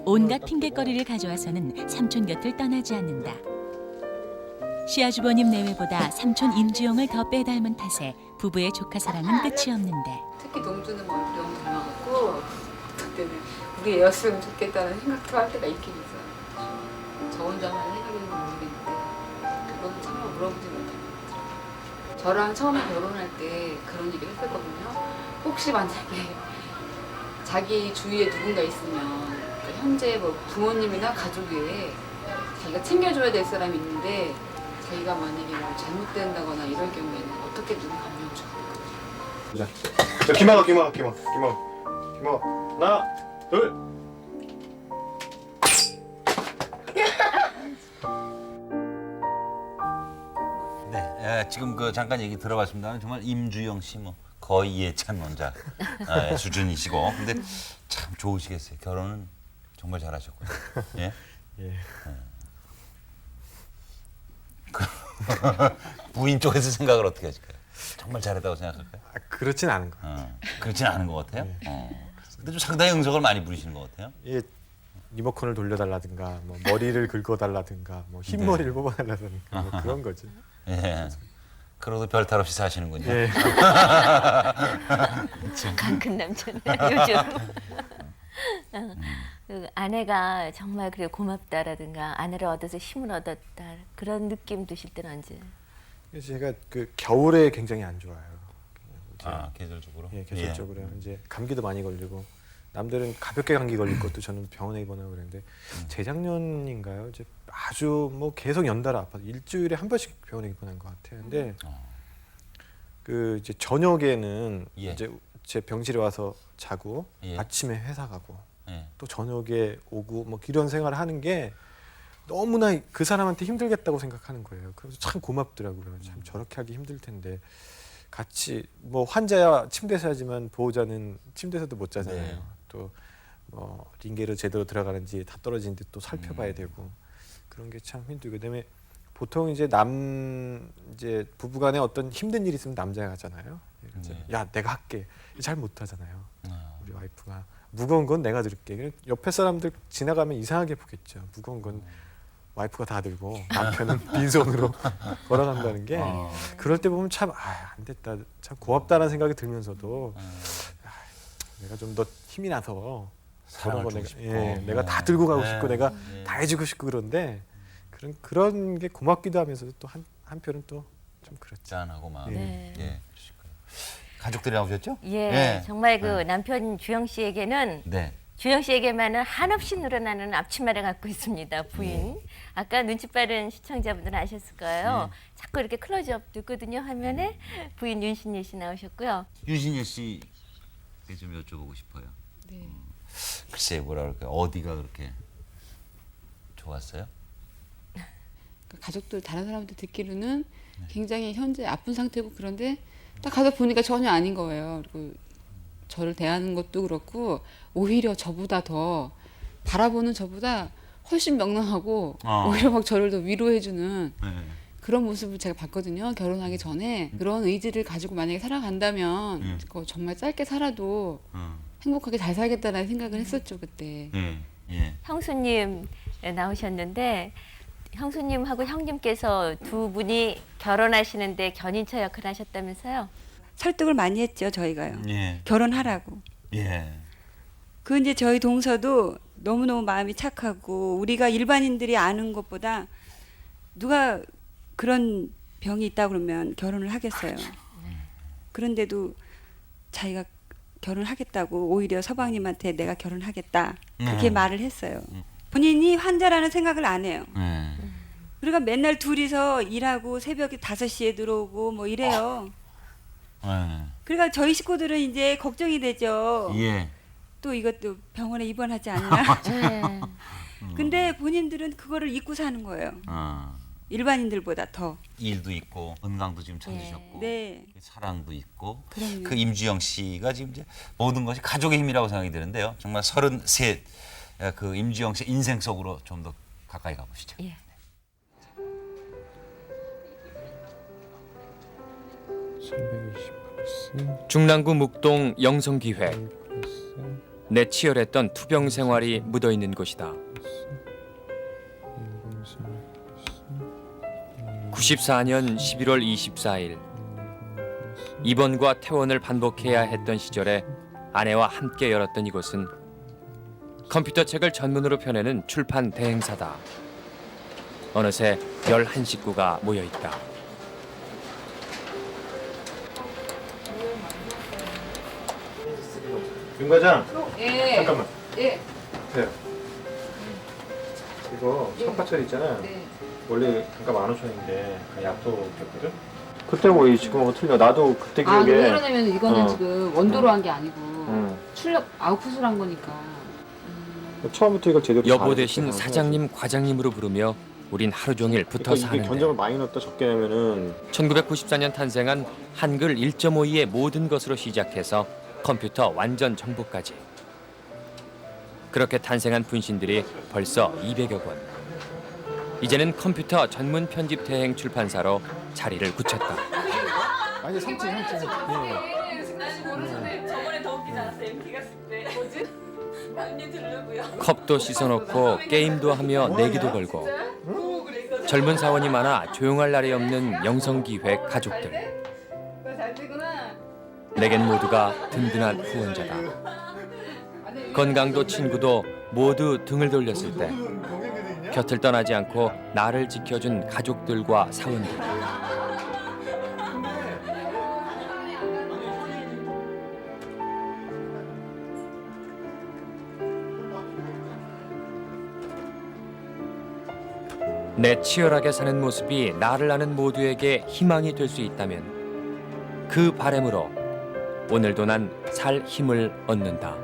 온갖 핑곗거리를 가져와서는 삼촌 곁을 떠나지 않는다. 시아주버님 내외보다 삼촌 임주영을 더 빼닮은 탓에 부부의 조카 사랑은 끝이 없는데 특히 동주는 뭐 너무 닮아갖고 그때는 우리 애였으면 좋겠다는 생각도 할 때가 있긴 있어요. 저 혼자만 생각이는 건 모르겠는데 그거는 참아 물어보지 못한 것 같아요. 저랑 처음에 결혼할 때 그런 얘기를 했었거든요. 혹시 만약에 자기 주위에 누군가 있으면 그러니까 현재 뭐 부모님이나 가족 외에 자기가 챙겨줘야 될 사람이 있는데 자기가 만약에 뭐 잘못된다거나 이럴 경우에는 어떻게 누구 감명 줘? 자, 김학아. 하나, 둘. 네, 지금 그 잠깐 얘기 들어봤습니다만 정말 임주영 씨 뭐 거의 예찬 원작 수준이시고 근데 참 좋으시겠어요. 결혼은 정말 잘하셨고요. 예. 예. 부인 쪽에서 생각을 어떻게 하실까요? 정말 잘했다고 생각할까요? 그렇진 않은 것 같아요. 그렇진 않은 것 같아요. 근데 좀 상당히 응석을 많이 부리시는 것 같아요. 예, 리모컨을 돌려달라든가, 뭐 머리를 긁어달라든가, 뭐 흰머리를 뽑아달라든가 뭐 그런 거지. 예. 그러도 별탈 없이 사시는군요. 예. 강큰 남자네 요즘. 그 아내가 정말 그래 고맙다라든가 아내를 얻어서 힘을 얻었다 그런 느낌 드실 때는 언제? 제가 그 겨울에 굉장히 안 좋아요. 계절적으로? 예, 계절적으로 이제 감기도 많이 걸리고 남들은 가볍게 감기 걸릴 것도 저는 병원에 입원하고 그랬는데 재작년인가요? 이제 아주 뭐 계속 연달아 아파서 일주일에 한 번씩 병원에 입원한 것 같아요. 근데 그 이제 저녁에는 이제 제 병실에 와서 자고 아침에 회사 가고 또 저녁에 오고 뭐 이런 생활을 하는 게 너무나 그 사람한테 힘들겠다고 생각하는 거예요. 그래서 참 고맙더라고요. 참 저렇게 하기 힘들 텐데 같이 뭐 환자야 침대에서 하지만 보호자는 침대에서도 못 자잖아요. 또 뭐 링게를 제대로 들어가는지 다 떨어지는데 또 살펴봐야 되고 그런 게 참 힘들고 그다음에 보통 이제 이제 부부간에 어떤 힘든 일이 있으면 남자가 하잖아요. 야 내가 할게 잘 못하잖아요. 우리 와이프가 무거운 건 내가 들을게. 옆에 사람들 지나가면 이상하게 보겠죠. 무거운 건 와이프가 다 들고 남편은 빈손으로 걸어간다는 게 그럴 때 보면 참 안 됐다 참 고맙다는 생각이 들면서도 내가 좀 더 힘이 나서 그런 거 내가 다 들고 가고 싶고 내가 다 해주고 싶고 그런데 그런 게 고맙기도 하면서도 또 한편은 또 좀 그렇지. 짠하고 마음. 네. 예. 가족들이 나오셨죠? 예, 정말 그 남편 주영 씨에게는 주영 씨에게만은 한없이 늘어나는 앞치마를 갖고 있습니다. 부인. 아까 눈치 빠른 시청자분들은 아셨을 거예요. 자꾸 이렇게 클로즈업 듣거든요. 화면에 부인 윤신일 씨 나오셨고요. 윤신일 씨에 좀 여쭤보고 싶어요. 네. 글쎄 뭐라 그럴까요? 어디가 그렇게 좋았어요? 가족들 다른 사람들 듣기로는 굉장히 현재 아픈 상태고 그런데 딱 가서 보니까 전혀 아닌 거예요. 그리고 저를 대하는 것도 그렇고 오히려 저보다 더 바라보는 저보다 훨씬 명랑하고 오히려 막 저를 더 위로해주는 그런 모습을 제가 봤거든요. 결혼하기 전에 그런 의지를 가지고 만약에 살아간다면 정말 짧게 살아도 행복하게 잘 살겠다라는 생각을 했었죠 그때. 형수님 나오셨는데 형수님하고 형님께서 두 분이 결혼하시는데 견인처 역할을 하셨다면서요? 설득을 많이 했죠 저희가요. 예. 결혼하라고. 예. 그 이제 저희 동서도 너무너무 마음이 착하고 우리가 일반인들이 아는 것보다 누가 그런 병이 있다 그러면 결혼을 하겠어요. 그런데도 자기가 결혼하겠다고 오히려 서방님한테 내가 결혼하겠다 그렇게 말을 했어요. 본인이 환자라는 생각을 안 해요. 그러니까 맨날 둘이서 일하고 새벽에 5시에 들어오고 뭐 이래요. 그러니까 저희 식구들은 이제 걱정이 되죠. 예. 또 이것도 병원에 입원하지 않나. 근데 본인들은 그거를 잊고 사는 거예요. 일반인들보다 더. 일도 있고 건강도 지금 찾으셨고 네. 사랑도 있고 그럼요. 그 임주영 씨가 지금 이제 모든 것이 가족의 힘이라고 생각이 드는데요. 정말 33 그 임주영 씨 인생 속으로 좀 더 가까이 가보시죠. 예. 중랑구 묵동 영성기회. 내 치열했던 투병 생활이 묻어있는 곳이다. 94년 11월 24일 입원과 퇴원을 반복해야 했던 시절에 아내와 함께 열었던 이곳은 컴퓨터 책을 전문으로 펴내는 출판 대행사다. 어느새 11식구가 모여있다. 윤 과장. 예. 잠깐만. 예. 네. 이거 석파철 있잖아. 네. 원래 단가 15,000원인데 약도 꼈거든. 그때 뭐 이 지금하고 틀려. 나도 그때 기억에. 왜 그러냐면 이거는 지금 원도로 한 게 아니고 출력 아웃풋을 한 거니까. 처음부터 이걸 제대로. 여보 대신 사장님, 과장님으로 부르며 우린 하루 종일 붙어 그러니까 이게 사는데. 견적을 많이 넣었다 적게 내면은 1994년 탄생한 한글 1.5의 모든 것으로 시작해서 컴퓨터 완전 정보까지. 그렇게 탄생한 분신들이 벌써 200여 권. 이제는 컴퓨터 전문 편집 대행 출판사로 자리를 굳혔다. 아니 삼촌. 저번에 더 웃기지 않았어요? MT 갔을 때. 뭐지? 남녀 들려고요. 컵도 씻어놓고 게임도 하며 내기도 걸고 젊은 사원이 많아 조용할 날이 없는 영성기획 가족들. 내겐 모두가 든든한 후원자다. 건강도 친구도 모두 등을 돌렸을 때 곁을 떠나지 않고 나를 지켜준 가족들과 사원들. 내 치열하게 사는 모습이 나를 아는 모두에게 희망이 될 수 있다면 그 바람으로 오늘도 난 살 힘을 얻는다.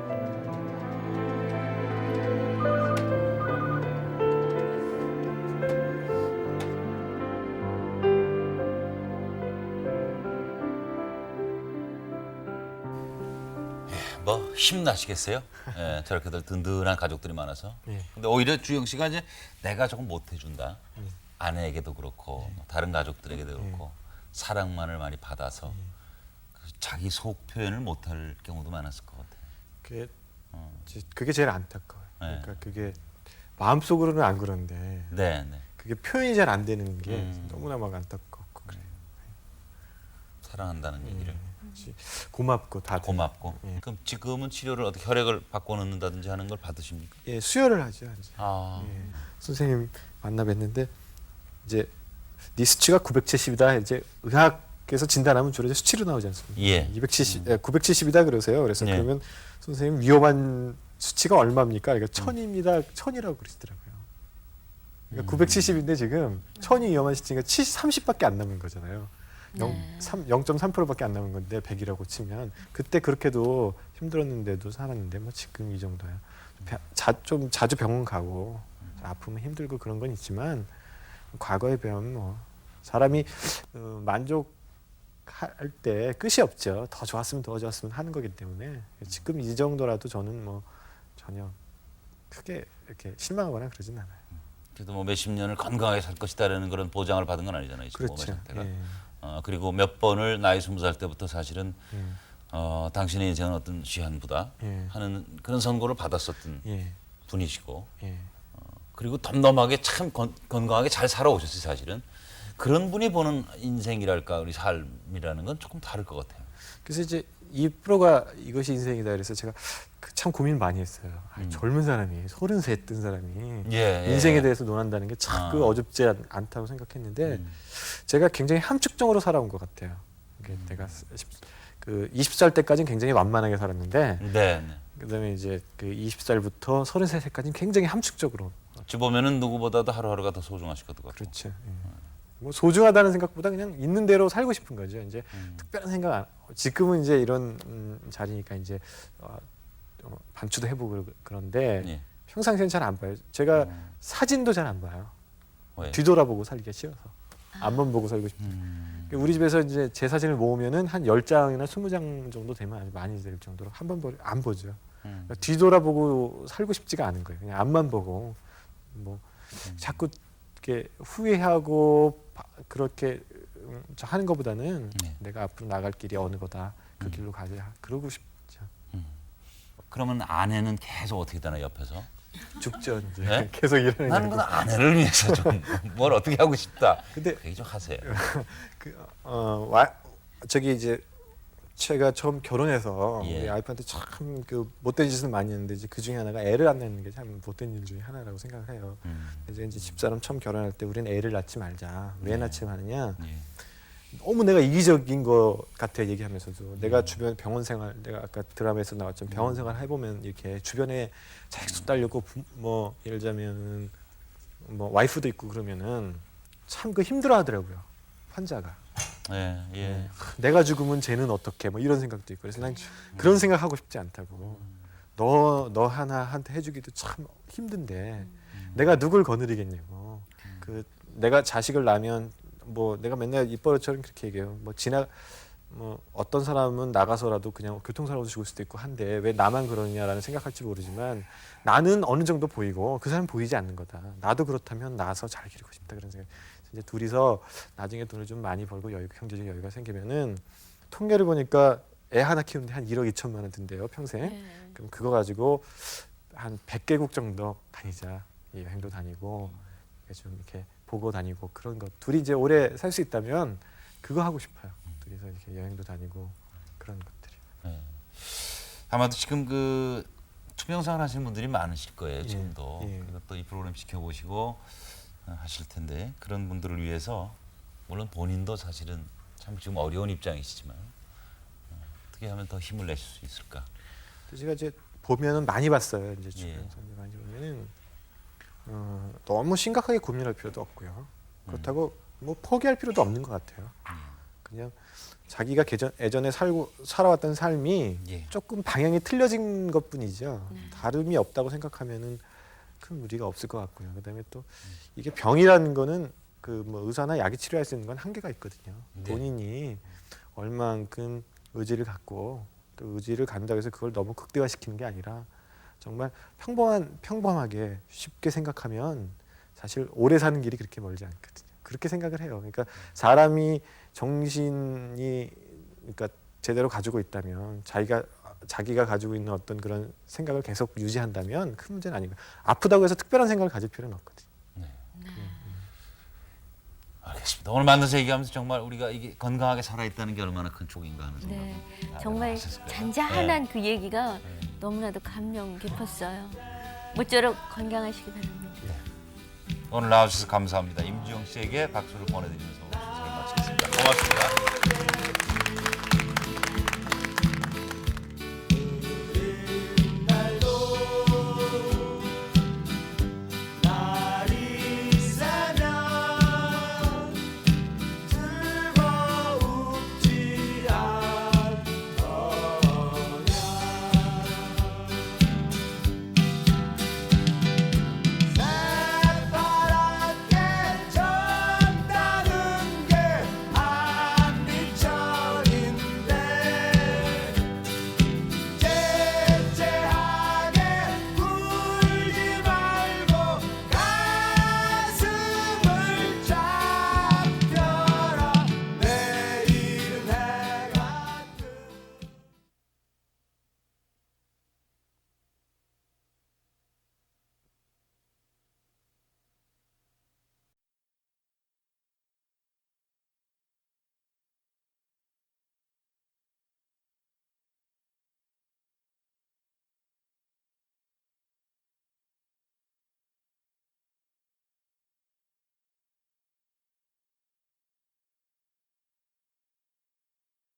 뭐 힘나시겠어요? 예, 저렇게들 든든한 가족들이 많아서. 예. 근데 오히려 주영 씨가 이제 내가 조금 못 해준다. 아내에게도 그렇고 다른 가족들에게도 그렇고 사랑만을 많이 받아서 자기 속 표현을 못할 경우도 많았을 것 같아요. 그게 제일 안타까워요. 그러니까 그게 마음속으로는 안 그런데 네. 그게 표현이 잘 안 되는 게 너무나 막 안타깝고 그래요. 사랑한다는 얘기를. 고맙고 다들. 고맙고. 그럼 지금은 치료를 어떻게 혈액을 바꿔 넣는다든지 하는 걸 받으십니까? 예, 수혈을 하죠. 이제. 아. 예. 선생님 만나 뵀는데 이제 네 수치가 970이다. 이제 의학에서 진단하면 주로 이제 수치로 나오지 않습니까? 예. 970이다 그러세요. 그래서 그러면 선생님 위험한 수치가 얼마입니까? 그러니까 1000입니다. 1000이라고 그러시더라고요. 그러니까 970인데 지금 1000이 위험한 수치가 30밖에 안 남은 거잖아요. 0.3%밖에 안 남은 건데 100이라고 치면 그때 그렇게도 힘들었는데도 살았는데 뭐 지금 이 정도야. 좀 자주 병원 가고 아프면 힘들고 그런 건 있지만 과거에 비하면 뭐 사람이 만족할 때 끝이 없죠. 더 좋았으면 하는 거기 때문에 지금 이 정도라도 저는 뭐 전혀 크게 이렇게 실망하거나 그러진 않아요. 그래도 뭐 몇십 년을 건강하게 살 것이다라는 그런 보장을 받은 건 아니잖아요. 그렇죠. 그리고 몇 번을 나이 20살 때부터 사실은 당신의 인생은 어떤 시한부다 하는 그런 선고를 받았었던 분이시고 그리고 덤덤하게 참 건강하게 잘 살아오셨어요. 사실은 그런 분이 보는 인생이랄까 우리 삶이라는 건 조금 다를 것 같아요. 그래서 이제 이 프로가 이것이 인생이다 그래서 제가 참 고민 많이 했어요. 젊은 사람이 33 뜬 사람이 인생에 대해서 논한다는 게 참 어줍지 않다고 생각했는데 제가 굉장히 함축적으로 살아온 것 같아요. 내가 20살 때까지는 굉장히 완만하게 살았는데 그다음에 이제 그 20살부터 33살까지는 굉장히 함축적으로. 어찌 보면은 누구보다도 하루하루가 더 소중하실 것 같고. 그렇죠. 뭐 소중하다는 생각보다 그냥 있는 대로 살고 싶은 거죠. 이제 특별한 생각 안, 지금은 이제 이런 자리니까 이제 반추도 해보고 그런데 예. 평상시에는 잘 안 봐요. 제가 사진도 잘 안 봐요. 왜? 뒤돌아보고 살기가 싫어서 앞만 보고 살고 싶어요. 우리 집에서 이제 제 사진을 모으면은 한 10장이나 20장 정도 되면 아주 많이 될 정도로 한 번 안 보죠. 그러니까 뒤돌아보고 살고 싶지가 않은 거예요. 그냥 앞만 보고 뭐 자꾸 이렇게 후회하고 그렇게 하는 것보다는 내가 앞으로 나갈 길이 어느 거다. 그 길로 가자. 그러고 싶죠. 그러면 아내는 계속 어떻게 되나 옆에서? 죽죠. 이제 네? 계속 일하는 나는 그 아내를 위해서 좀 뭘 어떻게 하고 싶다. 근데 얘기 좀 하세요. 저기 이제 제가 처음 결혼해서 예. 우리 와이프한테 참 그 못된 짓을 많이 했는데 이제 그 중에 하나가 애를 안 낳는 게 참 못된 일 중에 하나라고 생각을 해요. 그래서 이제 집사람 처음 결혼할 때 우리는 애를 낳지 말자. 왜 낳지 마느냐? 너무 내가 이기적인 것 같아 얘기하면서도 내가 주변 병원 생활 내가 아까 드라마에서 나왔지만 병원 생활 해보면 이렇게 주변에 자식수 딸려고 뭐 예를 들자면 뭐 와이프도 있고 그러면은 참 그 힘들어하더라고요 환자가. 예, 예. 내가 죽으면 쟤는 어떻게 뭐 이런 생각도 있고 그래서 난 그런 생각 하고 싶지 않다고. 너 하나한테 해주기도 참 힘든데 내가 누굴 거느리겠냐고. 그 내가 자식을 낳으면 뭐 내가 맨날 입버릇처럼 그렇게 얘기해요. 뭐 어떤 사람은 나가서라도 그냥 교통사고로 죽을 수도 있고 한데 왜 나만 그러냐라는 생각할지 모르지만 나는 어느 정도 보이고 그 사람 보이지 않는 거다. 나도 그렇다면 나서 잘 기르고 싶다 그런 생각. 이제 둘이서 나중에 돈을 좀 많이 벌고 경제적 여유가 생기면은 통계를 보니까 애 하나 키우는데 한 1억 2천만 원 든대요 평생. 그럼 그거 가지고 한 100개국 정도 다니자. 여행도 다니고 좀 이렇게 보고 다니고 그런 것. 둘이 이제 오래 살 수 있다면 그거 하고 싶어요. 둘이서 이렇게 여행도 다니고 그런 것들이. 네. 아마도 지금 그 투병생활 하시는 분들이 많으실 거예요. 지금도. 그리고 또 이 프로그램 지켜보시고 하실 텐데 그런 분들을 위해서 물론 본인도 사실은 참 지금 어려운 입장이시지만 어떻게 하면 더 힘을 내실 수 있을까? 제가 이제 보면은 많이 봤어요. 이제 주변에서 많이 보면은 너무 심각하게 고민할 필요도 없고요. 그렇다고 뭐 포기할 필요도 없는 것 같아요. 그냥 자기가 예전에 살아왔던 삶이 조금 방향이 틀려진 것뿐이죠. 다름이 없다고 생각하면은 큰 무리가 없을 것 같고요. 그다음에 또 이게 병이라는 거는 그 뭐 의사나 약이 치료할 수 있는 건 한계가 있거든요. 본인이 얼만큼 의지를 갖고 또 의지를 간다고 해서 그걸 너무 극대화시키는 게 아니라 정말 평범하게 쉽게 생각하면 사실 오래 사는 길이 그렇게 멀지 않거든요. 그렇게 생각을 해요. 그러니까 사람이 정신이 그러니까 제대로 가지고 있다면 자기가 가지고 있는 어떤 그런 생각을 계속 유지한다면 큰 문제는 아니고 아프다고 해서 특별한 생각을 가질 필요는 없거든요. 알겠습니다. 오늘 만나서 얘기하면서 정말 우리가 이게 건강하게 살아있다는 게 얼마나 큰 쪽인가 하는 생각. 네, 정말 잔잔한 그 얘기가 너무나도 감명 깊었어요. 모쪼록 건강하시기 바랍니다. 오늘 나와주셔서 감사합니다. 임주영 씨에게 박수를 보내드리면서 오늘 순서를 마치겠습니다. 고맙습니다.